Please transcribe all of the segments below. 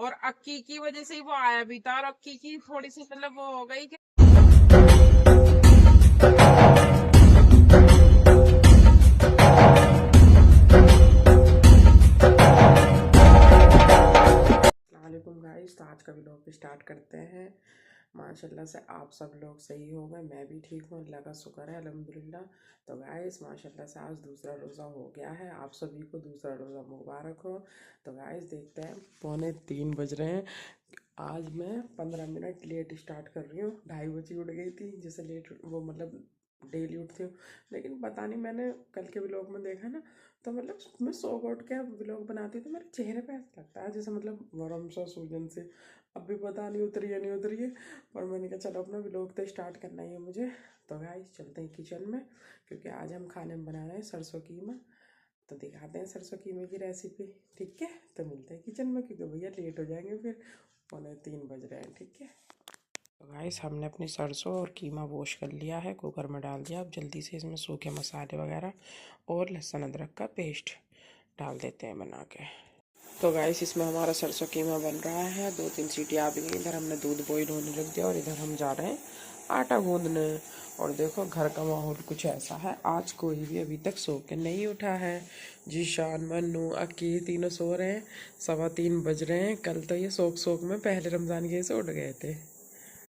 और अक्की की वजह से ही वो आया भी था, और अक्की की थोड़ी सी मतलब वो हो गई कि वालेकुम गाइस। तो आज का व्लॉग स्टार्ट करते हैं। माशाल्लाह से आप सब लोग सही हो गए, मैं भी ठीक हूँ, अल्लाह का शुक्र है, अल्हम्दुलिल्लाह। तो गाइस माशाल्लाह से आज दूसरा रोज़ा हो गया है, आप सभी को दूसरा रोज़ा मुबारक हो। तो गाइस देखते हैं, 2:45 बज रहे हैं। आज मैं 15 मिनट लेट स्टार्ट कर रही हूँ, 2:30 बजे उठ गई थी, जैसे लेट वो मतलब डेली उठती हूँ। लेकिन पता नहीं, मैंने कल के व्लॉग में देखा ना, तो मतलब मैं सो के उठ के व्लॉग बनाती हूँ तो मेरे चेहरे पे ऐसा लगता है जैसे मतलब गरम सा सूजन से। अब भी पता नहीं उतरी है नहीं उतरी है, पर मैंने कहा चलो अपना व्लॉग तो स्टार्ट करना ही है मुझे। तो गाइस चलते हैं किचन में, क्योंकि आज हम खाने में बना रहे हैं सरसों कीमा। तो दिखाते हैं सरसों कीमे की रेसिपी, ठीक है। तो मिलते हैं किचन में, क्योंकि भैया लेट हो जाएंगे फिर, 2:45 बज रहे हैं, ठीक है। तो गाइस हमने अपनी सरसों और कीमा वॉश कर लिया है, कुकर में डाल दिया। अब जल्दी से इसमें सूखे मसाले वगैरह और लहसुन अदरक का पेस्ट डाल देते हैं बना के। तो गाइस इसमें हमारा सरसों कीमा बन रहा है, 2-3 सीटी आ भी गई। इधर हमने दूध बॉईल होने रख दिया और इधर हम जा रहे हैं आटा गूंदने। और देखो घर का माहौल कुछ ऐसा है, आज कोई भी अभी तक सो के नहीं उठा है। जीशान, मन्नू, अक्की तीनों सो रहे हैं, 3:15 बज रहे हैं। कल तो ये सोख सोख में पहले रमज़ान के से उठ गए थे।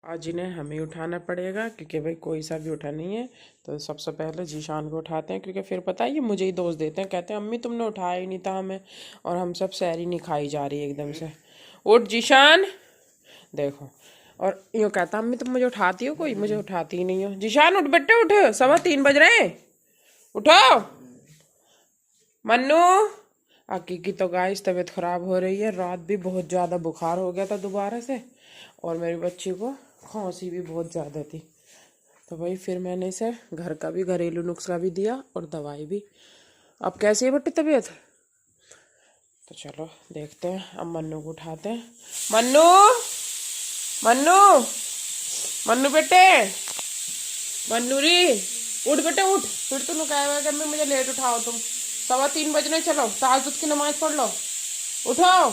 आज इन्हें हमें उठाना पड़ेगा, क्योंकि भाई कोई सा भी उठा नहीं है। तो सबसे पहले जीशान को उठाते हैं, क्योंकि फिर पता है ये मुझे ही दोष देते हैं, कहते हैं अम्मी तुमने उठाया ही नहीं था हमें, और हम सब सैरी नहीं खाई जा रही है एकदम से। उठ जीशान, देखो। और यूँ कहता अम्मी तुम मुझे उठाती हो, कोई मुझे उठाती ही नहीं हो। जीशान उठ बेटे उठ, 3:15 बज रहे हैं, उठो। मन्नू, आकी की तो गाइस तबीयत ख़राब हो रही है, रात भी बहुत ज़्यादा बुखार हो गया था दोबारा से, और मेरी बच्ची को खांसी भी बहुत ज़्यादा थी। तो भाई फिर मैंने इसे घर का भी घरेलू नुस्खा भी दिया और दवाई भी। अब कैसी है बट्टी तबीयत? तो चलो देखते हैं, अब मन्नू को उठाते हैं। मन्नू, मन्नू, मन्नू बेटे, मन्नू री, उठ बेटे उठ। फिर तुम कहेगा कि मुझे लेट उठाओ, तुम 3:15 बजने, चलो तहज्जुद की नमाज पढ़ लो, उठो।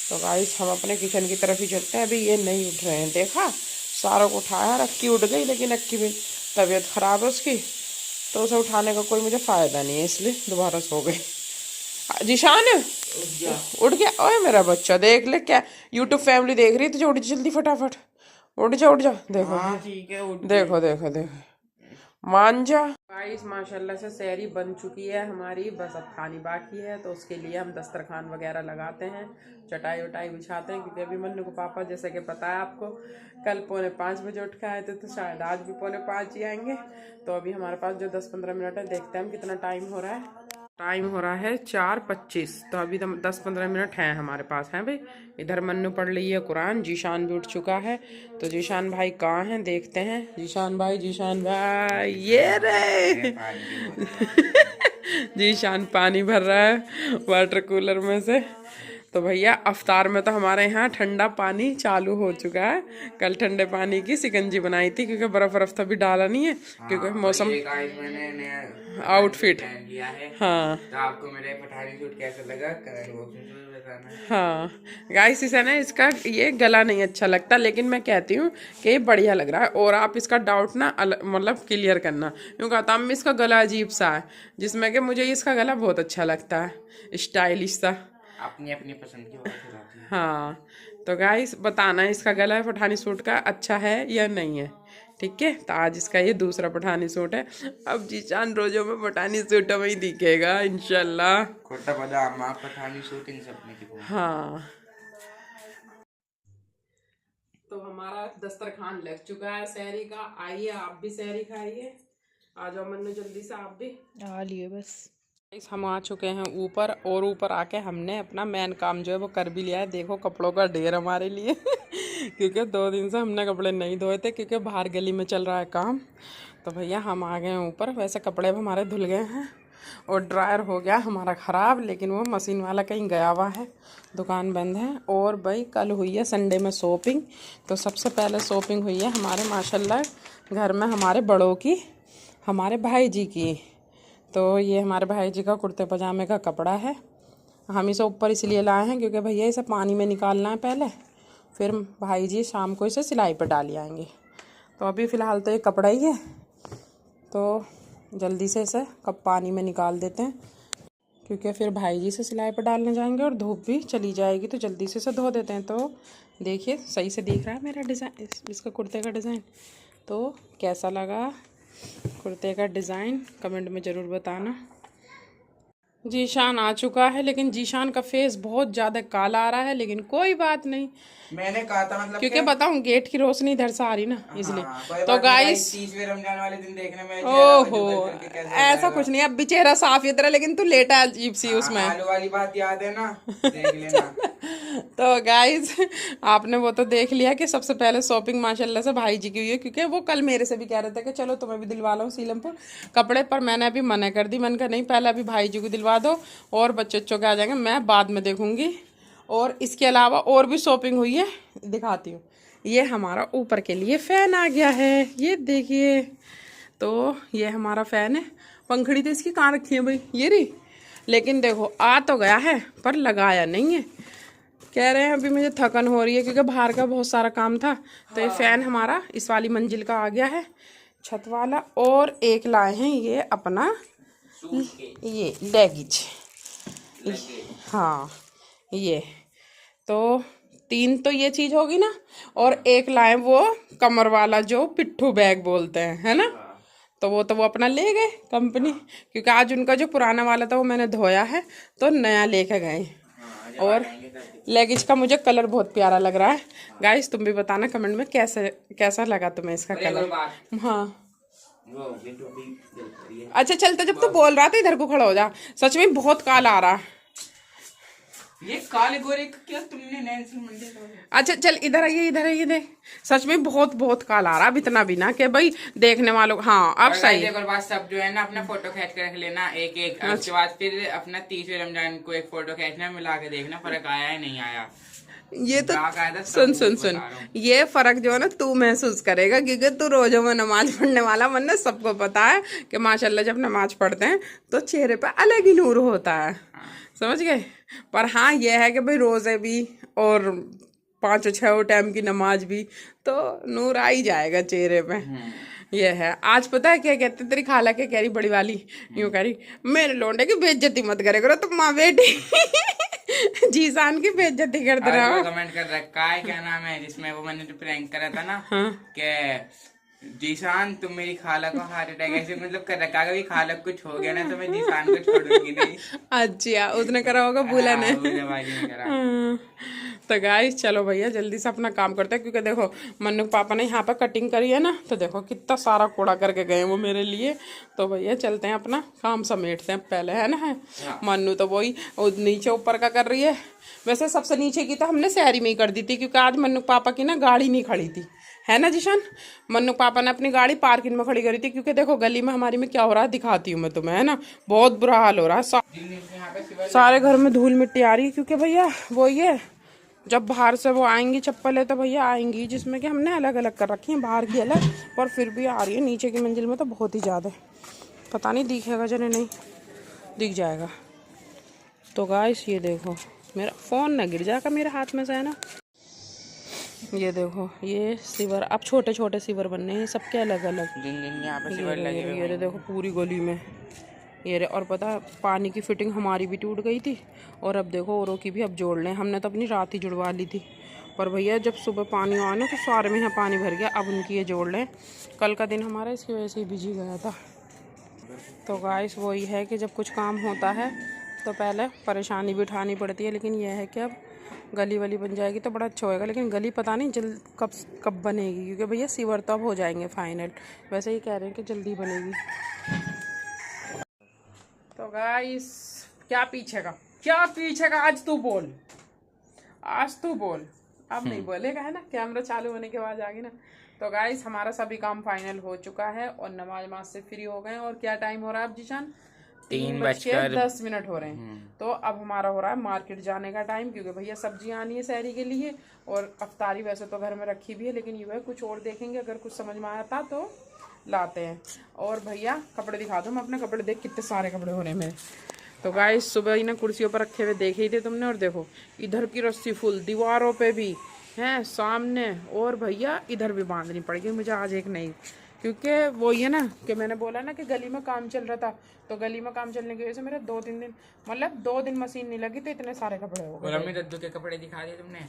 तो गाइस हम अपने किचन की तरफ ही चलते हैं, अभी ये नहीं उठ रहे हैं। देखा सारों को उठाया, अक्की उठ गई, लेकिन अक्की भी तबीयत ख़राब है उसकी, तो उसे उठाने का कोई मुझे फ़ायदा नहीं है, इसलिए दोबारा सो गई। जीशान उठ गया, ओए मेरा बच्चा, देख ले क्या यूट्यूब फैमिली देख रही है तुझे, उठ जल्दी फटाफट, उठ जा उठ जा। देखो ठीक है, देखो देखो देखो, मान जा। गाइस माशाल्लाह से सहरी बन चुकी है हमारी, बस अब खानी बाकी है। तो उसके लिए हम दस्तरखान वगैरह लगाते हैं, चटाई वटाई बिछाते हैं, क्योंकि अभी मन्नू को पापा जैसे कि पता है आपको, कल 4:45 बजे उठ के आए थे, तो शायद आज भी 4:45 ही आएंगे। तो अभी हमारे पास जो 10-15 मिनट है, देखते हैं हम कितना टाइम हो रहा है। टाइम हो रहा है 4:25, तो अभी 10-15 मिनट हैं हमारे पास, हैं भाई। इधर मन्नू पढ़ रही है कुरान, जीशान भी उठ चुका है। तो जीशान भाई कहाँ हैं, देखते हैं। जीशान भाई, जीशान भाई, ये रे जीशान पानी भर रहा है वाटर कूलर में से। तो भैया अफ्तार में तो हमारे यहाँ ठंडा पानी चालू हो चुका है। कल ठंडे पानी की शिकंजी बनाई थी, क्योंकि बर्फ बर्फ तो अभी डाला नहीं है, क्योंकि मौसम आउटफिट। हाँ तो आपको मेरा पठानी सूट कैसा लगा कमेंट बॉक्स में जरूर बताना। हाँ गाइस, इसे ना इसका ये गला नहीं अच्छा लगता, लेकिन मैं कहती हूँ कि ये बढ़िया लग रहा है। और आप इसका डाउट ना मतलब क्लियर करना, क्यों कहता हूँ इसका गला अजीब सा है, जिसमें कि मुझे इसका गला बहुत अच्छा लगता है, स्टाइलिश सा, अपनी अपनी पसंद की बात होती है। हाँ तो गाइस बताना इसका गला पठानी सूट का अच्छा है या नहीं है, ठीक है। तो आज इसका ये दूसरा पठानी सूट है। अब जीशान रोजों में पठानी सूट में ही दिखेगा इंशाल्लाह। खोटा पजामा पठानी सूट इन सब में। हाँ तो हमारा दस्तरखान लग चुका है सहरी का, आइए आप भी सहरी खाइए। आ जाओ मन्नू जल्दी से, आप भी आ लिए बस। हम आ चुके हैं ऊपर, और ऊपर आके हमने अपना मेन काम जो है वो कर भी लिया है। देखो कपड़ों का ढेर हमारे लिए क्योंकि 2 दिन से हमने कपड़े नहीं धोए थे, क्योंकि बाहर गली में चल रहा है काम। तो भैया हम आ गए हैं ऊपर। वैसे कपड़े हमारे धुल गए हैं, और ड्रायर हो गया हमारा ख़राब, लेकिन वो मशीन वाला कहीं गया हुआ है, दुकान बंद है। और भाई कल हुई है संडे में शॉपिंग। तो सबसे पहले शॉपिंग हुई है हमारे माशाल्लाह घर में हमारे बड़ों की, हमारे भाई जी की। तो ये हमारे भाई जी का कुर्ते पजामे का कपड़ा है, हम इसे ऊपर इसलिए लाए हैं क्योंकि भैया इसे पानी में निकालना है पहले, फिर भाई जी शाम को इसे सिलाई पर डाल आएंगे। तो अभी फ़िलहाल तो ये कपड़ा ही है, तो जल्दी से इसे कब पानी में निकाल देते हैं क्योंकि फिर भाई जी से सिलाई पर डालने जाएंगे और धूप भी चली जाएगी, तो जल्दी से इसे धो देते हैं। तो देखिए सही से दिख रहा है मेरा डिज़ाइन, इसका कुर्ते का डिज़ाइन। तो कैसा लगा कुर्ते का डिज़ाइन कमेंट में ज़रूर बताना। जीशान आ चुका है, लेकिन जीशान का फेस बहुत ज़्यादा काला आ रहा है, लेकिन कोई बात नहीं, मैंने कहा था मतलब क्योंकि बताऊं गेट की रोशनी इधर से आ रही ना इसलिए। हाँ, तो गाइस 30वें रमजान वाले दिन देखने में ओहो ऐसा कुछ नहीं, अब भी चेहरा साफ ही तरह, लेकिन तू लेटा अजीब सी उसमें। आलू वाली बात याद है ना, देख लेना। तो गाइस आपने वो तो देख लिया कि सबसे पहले शॉपिंग माशाल्लाह से भाई जी की हुई है, क्योंकि वो कल मेरे से भी कह रहे थे कि चलो तुम्हें भी दिलवा लो सीलमपुर कपड़े, पर मैंने अभी मना कर दी। मैंने कहा नहीं, पहले अभी भाई जी को दिलवा दो और बच्चों के आ जाएंगे, मैं बाद में देखूंगी। और इसके अलावा और भी शॉपिंग हुई है, दिखाती हूँ। ये हमारा ऊपर के लिए फ़ैन आ गया है, ये देखिए। तो ये हमारा फ़ैन है, पंखड़ी तो इसकी कहाँ रखी है भाई, ये रही। लेकिन देखो आ तो गया है पर लगाया नहीं है, कह रहे हैं अभी मुझे थकन हो रही है क्योंकि बाहर का बहुत सारा काम था। तो ये फ़ैन हमारा इस वाली मंजिल का आ गया है, छत वाला। और एक लाए हैं ये अपना ये लगेज, हाँ ये तो 3 तो ये चीज़ होगी ना, और एक लाए वो कमर वाला जो पिट्ठू बैग बोलते हैं, है ना। तो वो अपना ले गए कंपनी, क्योंकि आज उनका जो पुराना वाला था वो मैंने धोया है तो नया लेके गए। और लेगिज का मुझे कलर बहुत प्यारा लग रहा है। गाइस तुम भी बताना कमेंट में कैसा लगा तुम्हें इसका कलर। हाँ अच्छा चलते, जब तो बोल रहा था इधर को खड़ा हो जा, सच में बहुत काला आ रहा है ये काले गोरे का क्या तुमने नैन्सी मंडे का। अच्छा चल इधर आइए देख, सच में बहुत बहुत काला आ रहा है, अब इतना भी ना कि भाई देखने वालों। हाँ अब सही है। बाद सब जो है ना अपना फोटो खींच के रख लेना एक एक, उसके बाद फिर अपना 30वें रमजान को एक फोटो खींचना, मिला के देखना फर्क आया है नहीं आया। ये तो सुन ये फर्क जो है ना तू महसूस करेगा, क्योंकि तू रोजों में नमाज पढ़ने वाला, वरना सबको पता है कि माशाल्लाह जब नमाज पढ़ते हैं तो चेहरे पे अलग ही नूर होता है, समझ गए। पर हाँ ये है कि भाई रोजे भी और 5-6 टाइम की नमाज भी, तो नूर आ ही जाएगा चेहरे पे। ये है। आज पता है क्या कहते, तेरी खाला क्या कह रही बड़ी वाली, यूँ कह रही मेरे लोंडे की बेइज्जती मत करे करो तुम माँ बेटी। जीसान की बेइज्जती कर दे रहा। कमेंट कर रखा है क्या नाम है जिसमें वो मैंने जो प्रैंक करा था ना, कि जीशान तुम मेरी खाला को हार्ट अटैक ऐसे मतलब कर रखा है, खाला को कुछ हो गया ना तो मैं जीशान को छोड़ूंगी नहीं। अच्छा उसने करा होगा, भूला ने। तो गाइस चलो भैया जल्दी से अपना काम करते हैं, क्योंकि देखो मन्नू पापा ने यहाँ पर कटिंग करी है ना, तो देखो कितना सारा कूड़ा करके गए वो मेरे लिए। तो भैया चलते हैं अपना काम समेटते हैं पहले, है ना। है मन्नू तो वही नीचे ऊपर का कर रही है। वैसे सबसे नीचे की तो हमने शहरी में ही कर दी थी, क्योंकि आज मन्नू पापा की ना गाड़ी नहीं खड़ी थी, है ना जिशान। मन्नू पापा ने अपनी गाड़ी पार्किंग में खड़ी करी थी, क्योंकि देखो गली में हमारी में क्या हो रहा है दिखाती हूँ मैं तुम्हें, है ना। बहुत बुरा हाल हो रहा है, सारे घर में धूल मिट्टी आ रही है, क्योंकि भैया वो ये जब बाहर से वो आएंगी चप्पलें तो भैया आएंगी, जिसमें कि हमने अलग अलग कर रखी हैं, बाहर की अलग, पर फिर भी आ रही है नीचे की मंजिल में तो बहुत ही ज़्यादा। पता नहीं दिखेगा जने, नहीं दिख जाएगा। तो गाइस ये देखो मेरा फ़ोन ना गिर जाएगा मेरे हाथ में से, है ना। ये देखो ये सीवर, अब छोटे छोटे सीवर बनने हैं सबके अलग अलग। यहाँ पे सीवर लगे हुए ये देखो पूरी गली में ये रे। और पता पानी की फिटिंग हमारी भी टूट गई थी, और अब देखो औरों की भी अब जोड़ लें। हमने तो अपनी रात ही जुड़वा ली थी, पर भैया जब सुबह पानी आया ना तो सारे में यहाँ पानी भर गया, अब उनकी ये जोड़ लें। कल का दिन हमारा इसकी वजह से ही बिजी गया था। तो गाइस वही है कि जब कुछ काम होता है तो पहले परेशानी भी उठानी पड़ती है, लेकिन यह है कि अब गली वली बन जाएगी तो बड़ा अच्छा होएगा। लेकिन गली पता नहीं जल्द कब बनेगी, क्योंकि भैया सीवर तो अब हो जाएंगे फाइनल। वैसे ही कह रहे हैं कि जल्दी बनेगी। तो गाइस क्या पीछे का आज तू बोल, आज तू बोल, अब नहीं बोलेगा, है ना। कैमरा चालू होने के बाद आ गई ना। तो गाइस हमारा सभी काम फाइनल हो चुका है और नमाज से फ्री हो गए। और क्या टाइम हो रहा है अब जीशान? 3:10 हो रहे हैं। तो अब हमारा हो रहा है मार्केट जाने का टाइम, क्योंकि भैया सब्जियां आनी है शहरी के लिए, और अफ्तारी वैसे तो घर में रखी भी है, लेकिन ये है कुछ और देखेंगे, अगर कुछ समझ में आता तो लाते हैं। और भैया कपड़े दिखा दो, मैं अपने कपड़े देख कितने सारे कपड़े हो रहे हैं मेरे। तो गाइस सुबह ही ना कुर्सियों पर रखे हुए देखे ही थे तुमने, और देखो इधर की रस्सी फुल, दीवारों पे भी हैं, सामने, और भैया इधर भी बांधनी पड़ेगी मुझे आज एक नई, क्योंकि वो ये ना कि मैंने बोला ना कि गली में काम चल रहा था, तो गली में काम चलने की वजह से मेरे 2-3 दिन, मतलब 2 दिन मशीन नहीं लगी तो इतने सारे कपड़े हो और गए। अम्मी दद्दू के कपड़े दिखा दिए तुमने?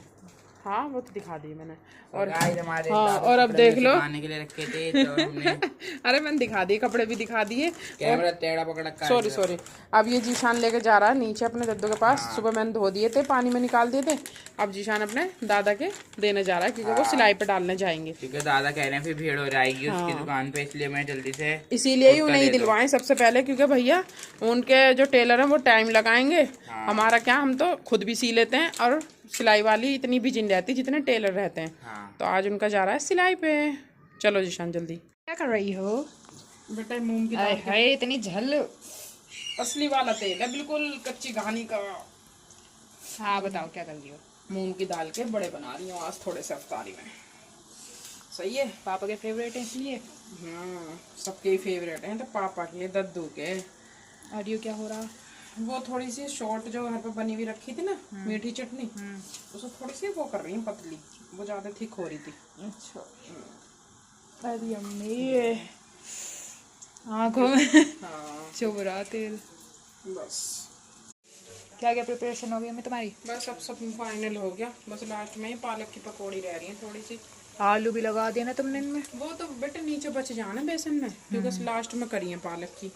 हाँ वो तो दिखा दी मैंने। और आज हमारे हाँ, दादू और अब कपड़े देख लो सुखाने के लिए रखे थे तो हमने अरे मैंने दिखा दिए, कपड़े भी दिखा दिए। कैमरा टेढ़ा पकड़ा कर सॉरी सॉरी। अब ये जीशान लेके जा रहा है नीचे अपने दद्दू के पास, सुबह मैंने धो दिए थे, पानी में निकाल दिए थे, अब जीशान अपने दादा के देने जा रहा है क्योंकि वो सिलाई पे डालने जाएंगे, क्योंकि दादा कह रहे हैं फिर भीड़ हो जाएगी उसकी दुकान पे, इसलिए मैं जल्दी से इसीलिए ही उन्हें ही दिलवाएं सबसे पहले, क्योंकि भैया उनके जो टेलर हैं वो टाइम लगाएंगे, हमारा क्या, हम तो खुद भी सी लेते हैं, और सिलाई वाली इतनी बिजी नहीं रहती जितने टेलर रहते हैं। तो आज उनका जा रहा है सिलाई पे। चलो जीशान जल्दी। क्या कर रही हो? बेटा मूंग की आय दाल हाय इतनी झल। असली वाला तेल है, बिल्कुल कच्ची घानी का। हाँ बताओ क्या कर रही हो? मूंग की दाल के बड़े बना रही हूँ आज थोड़े से अफ्तारी में। सही है। पापा के फेवरेट है इसलिए। हाँ सबके फेवरेट हैं, तो पापा के, दद्दू के। और ये क्या हो रहा? वो थोड़ी सी शॉर्ट जो घर पे बनी हुई रखी थी ना मीठी चटनी, उसको थोड़ी सी वो कर रही हूँ पतली, वो ज्यादा थिक हो रही थी। अच्छा। अरे अम्मी आँखों में हाँ चुभ रहा तेल। बस क्या क्या प्रिपरेशन हो गई अम्मी तुम्हारी? बस अब सब फाइनल हो गया, बस लास्ट में ही पालक की पकौड़ी रह रही है थोड़ी सी। आलू भी लगा दिया ना तुमने इनमें? वो तो बेटे नीचे बच जाना बेसन में, क्योंकि लास्ट में करी है पालक की,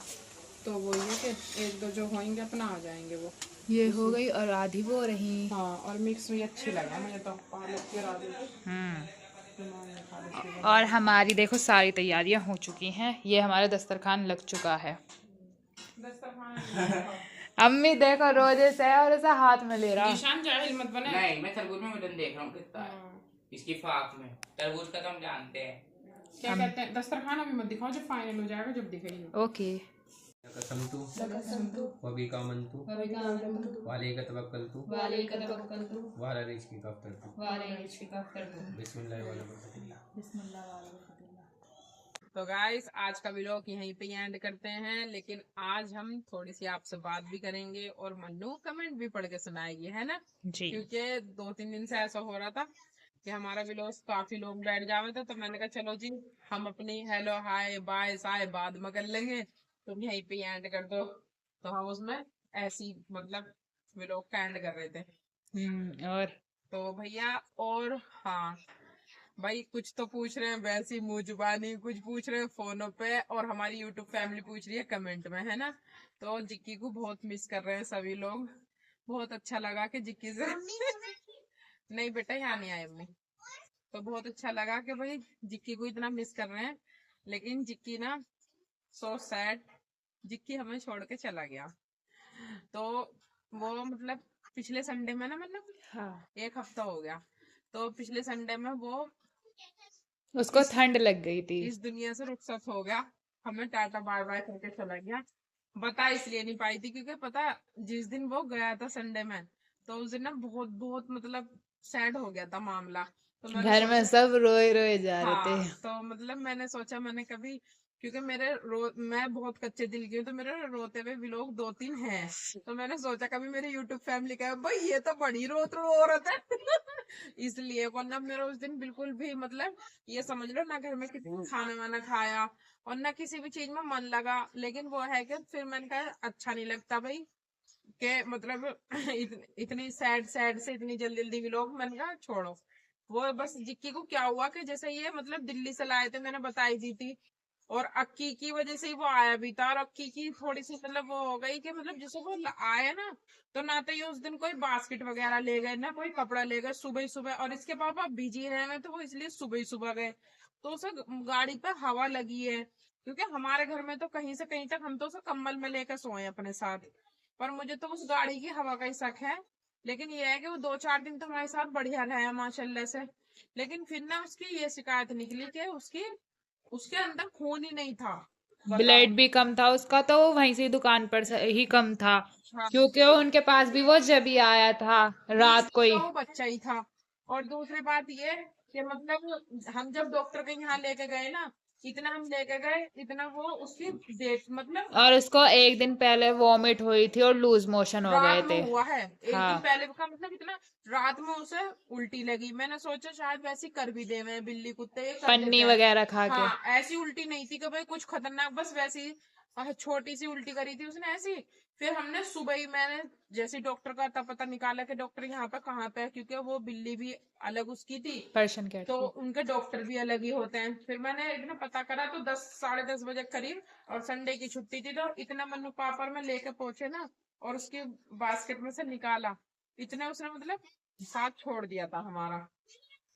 तो वो ये कि 1-2 जो होंगे अपना आ जाएंगे वो। ये हो गई और आधी वो रही। हाँ और मिक्स भी अच्छी लगा मुझे तो, पालक की और आलू की। और हमारी देखो सारी तैयारियां हो चुकी हैं, ये हमारा दस्तरखान लग चुका है। अम्मी देखो रोजे से और ऐसा हाथ में ले रहा। निशान जाहिल मत बने। नहीं मैं तरबूज में वजन देख रहा हूँ कितना है इसकी फाक में, तरबूज का तो हम जानते हैं। क्या कहते हैं, दस्तरखान अभी मत दिखाओ, जब फाइनल हो जाएगा जब दिखेगी। ओके। लकसमतु वबिकामंतु वालेका तवक्कलतु वाला रिज़्क़ि कफ़रतु बिस्मिल्लाह वाला बरकतुल्लाह। तो गाइस आज का व्लॉग यहीं पे एंड करते हैं, लेकिन आज हम थोड़ी सी आपसे बात भी करेंगे और मन्नू कमेंट भी पढ़ के सुनाएगी, है ना जी। क्योंकि 2-3 दिन से ऐसा हो रहा था कि हमारा व्लॉग काफी लोग बैठ जावे थे, तो मैंने कहा चलो जी हम अपनी हेलो हाय बाय साय बाद में कर लेंगे, तुम यहीं पे एंड कर दो। तो हम उसमें ऐसी मतलब व्लॉग का एंड कर रहे थे। और तो भैया, और हाँ भाई कुछ तो पूछ रहे हैं वैसी मुंह जुबानी, कुछ पूछ रहे हैं फोनों पे, और हमारी यूट्यूब फैमिली पूछ रही है कमेंट में, है ना। तो जिक्की को बहुत मिस कर रहे हैं सभी लोग, बहुत अच्छा लगा कि जिक्की से नहीं बेटा यहाँ नहीं आए अम्मी, तो बहुत अच्छा लगा कि भाई जिक्की को इतना मिस कर रहे हैं, लेकिन जिक्की ना सो सैड, जिक्की हमें छोड़ के चला गया। तो वो मतलब पिछले संडे में ना, मतलब हाँ 1 हफ्ता हो गया, तो पिछले संडे में वो उसको ठंड लग गई थी। इस दुनिया से रुखसत हो गया, हमें टाटा बाय बाय करके चला गया। बता इसलिए नहीं पाई थी क्योंकि पता जिस दिन वो गया था संडे में, तो उस दिन ना बहुत बहुत मतलब सैड हो गया था मामला, तो मैंने घर में सब रोए रोए जा रहे थे। हाँ तो मतलब मैंने सोचा, मैंने कभी, क्योंकि मैं बहुत कच्चे दिल की हूँ, तो मेरे रोते हुए व्लॉग 2-3 हैं, तो मैंने सोचा कभी मेरे यूट्यूब फैमिली का भाई ये तो बड़ी रो रहा था इसलिए, वरना मेरा उस दिन बिल्कुल भी मतलब ये समझ लो ना घर में किसी खाना वाना खाया और ना किसी भी चीज में मन लगा। लेकिन वो है कि फिर मैंने कहा अच्छा नहीं लगता भाई के मतलब इतनी सैड से इतनी जल्दी जल्दी व्लॉग, मैंने कहा छोड़ो। वो बस जिक्की को क्या हुआ कि जैसे ये मतलब दिल्ली से लाए थे, मैंने बताई दी थी, और अक्की की वजह से ही वो आया भी था, और अक्की की थोड़ी सी मतलब वो हो गई कि मतलब जैसे वो आया ना, तो ना तो ये उस दिन कोई बास्केट वगैरह ले गए ना कोई कपड़ा ले गए सुबह ही सुबह, और इसके पापा बिजी रहे हैं तो वो इसलिए सुबह ही सुबह गए, तो उसे गाड़ी पे हवा लगी है, क्योंकि हमारे घर में तो कहीं से कहीं तक हम तो उसे कम्बल में लेकर सोए अपने साथ, पर मुझे तो उस गाड़ी की हवा का ही शक है। लेकिन ये है कि वो 2-4 दिन तो हमारे साथ बढ़िया रहा माशाल्लाह से, लेकिन फिर ना उसकी ये शिकायत निकली कि उसके अंदर खून ही नहीं था, ब्लड भी कम था उसका, तो वो वहीं से दुकान पर से ही कम था, हाँ। क्योंकि उनके पास भी वो जब ही आया था रात को ही। वो बच्चा ही था। और दूसरी बात ये कि मतलब हम जब डॉक्टर के यहाँ लेके गए ना, इतना हम लेके गए, इतना वो उसकी डेट मतलब और उसको एक दिन पहले वॉमिट हुई थी और लूज मोशन हो गए रात थे। में हुआ है। एक दिन हाँ। पहले का मतलब इतना रात में उसे उल्टी लगी। मैंने सोचा शायद वैसी कर भी दे, मैं बिल्ली कुत्ते ये कर पन्नी देते हैं। वगैरह खा के। हाँ, ऐसी उल्टी नहीं थी कि भाई कुछ खतरनाक, बस वैसी छोटी सी उल्टी करी थी उसने ऐसी। फिर हमने सुबह ही, मैंने जैसे डॉक्टर का था पता निकाला कि डॉक्टर यहाँ पे कहाँ पे है, क्योंकि वो बिल्ली भी अलग उसकी थी, पर्शियन कैट तो की। उनके डॉक्टर भी अलग ही होते हैं। फिर मैंने इतना पता करा तो 10 साढ़े 10 बजे करीब, और संडे की छुट्टी थी, तो इतना मन्नू पापड़ में लेके पहुंचे ना, और उसके बास्केट में से निकाला, इतने उसने मतलब साथ छोड़ दिया था हमारा।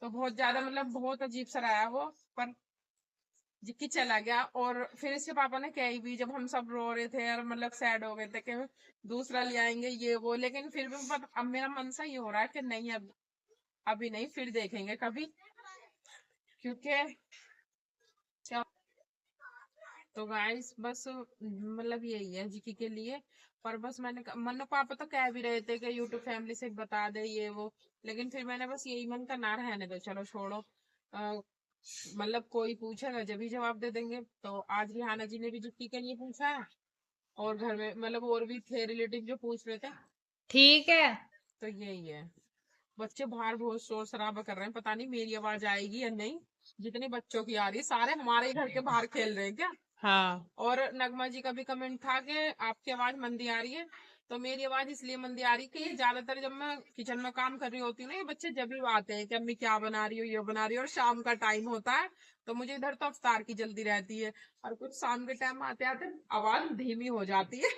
तो बहुत ज्यादा मतलब बहुत अजीब सा रहा वो, पर जिक्की चला गया। और फिर इसके पापा ने कही भी, जब हम सब रो रहे थे और मतलब सैड हो गए थे कि दूसरा ले आएंगे ये वो, लेकिन फिर भी अब मेरा मन सा ये हो रहा है कि नहीं, अब अभी नहीं, फिर देखेंगे कभी, क्योंकि क्या। तो गाइस बस मतलब यही है जिक्की के लिए। पर बस मैंने मन्नू पापा तो कह भी रहे थे कि यूट्यूब फैमिली से बता दे ये वो, लेकिन फिर मैंने बस यही मन का ना रहने दो, चलो छोड़ो। मतलब कोई पूछेगा जब ही जवाब दे देंगे। तो आज रिहाना जी ने भी जिक्की के लिए पूछा है, और घर में मतलब और भी थे रिलेटिव जो पूछ रहे थे। ठीक है। तो यही है। बच्चे बाहर बहुत शोर शराबा कर रहे हैं, पता नहीं मेरी आवाज आएगी या नहीं। जितनी बच्चों की आ रही है, सारे हमारे ही घर के बाहर खेल रहे हैं क्या। हाँ। और नगमा जी का भी कमेंट था कि आपकी आवाज मंदी आ रही है। तो मेरी आवाज इसलिए मंदी आ रही है कि ये ज्यादातर जब मैं किचन में काम कर रही होती हूँ ना, ये बच्चे जब भी आते हैं कि अम्मी क्या बना रही हो, ये बना रही हो, और शाम का टाइम होता है, तो मुझे इधर तो अफ्तार की जल्दी रहती है, और कुछ शाम के टाइम आते आते आवाज धीमी हो जाती है।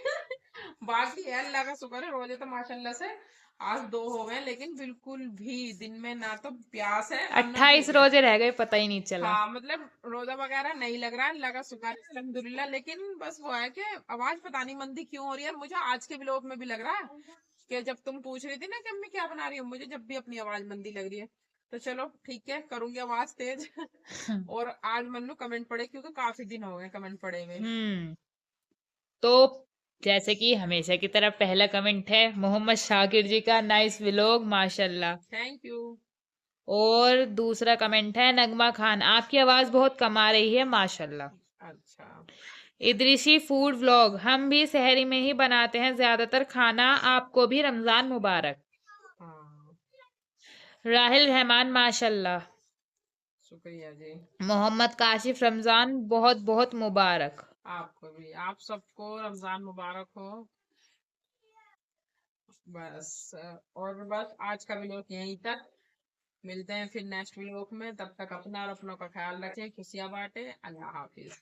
बाकी है अल्लाह का शुक्र है, रोजे तो माशाल्लाह से आज 2 हो गए, लेकिन बिल्कुल भी दिन में ना तो प्यास है और ना 28 भूख है। रोजे रह गए, पता ही नहीं चला। हाँ, मतलब रोजा वगैरह नहीं लग रहा है, अल्लाह का शुक्र है अल्हम्दुलिल्लाह। लेकिन बस वो है कि आवाज पता नहीं मंदी क्यों हो रही है। मुझे आज के व्लॉग में भी लग रहा है कि जब तुम पूछ रही थी ना कि अम्मी क्या बना रही हो, मुझे जब भी अपनी आवाज मंदी लग रही है। तो चलो ठीक है, करूंगी आवाज तेज। और आज मन्नू कमेंट पढ़े, क्योंकि काफी दिन हो गए कमेंट पढ़े हुए। तो जैसे कि हमेशा की तरह पहला कमेंट है मोहम्मद शाकिर जी का, नाइस व्लॉग माशाल्लाह। Thank you. और दूसरा कमेंट है नगमा खान, आपकी आवाज बहुत कम आ रही है माशाल्लाह। अच्छा। इदरीसी फूड व्लॉग, हम भी शहरी में ही बनाते हैं ज्यादातर खाना, आपको भी रमजान मुबारक। हाँ, राहिल रहमान माशाल्लाह। शुक्रिया जी। मोहम्मद काशिफ, रमजान बहुत बहुत मुबारक। आपको भी, आप सबको रमजान मुबारक हो। बस और बस आज का व्लॉग यहीं तक। मिलते हैं फिर नेक्स्ट व्लॉग में, तब तक अपना और अपनों का ख्याल रखें, खुशियां बांटे। अल्लाह हाफिज।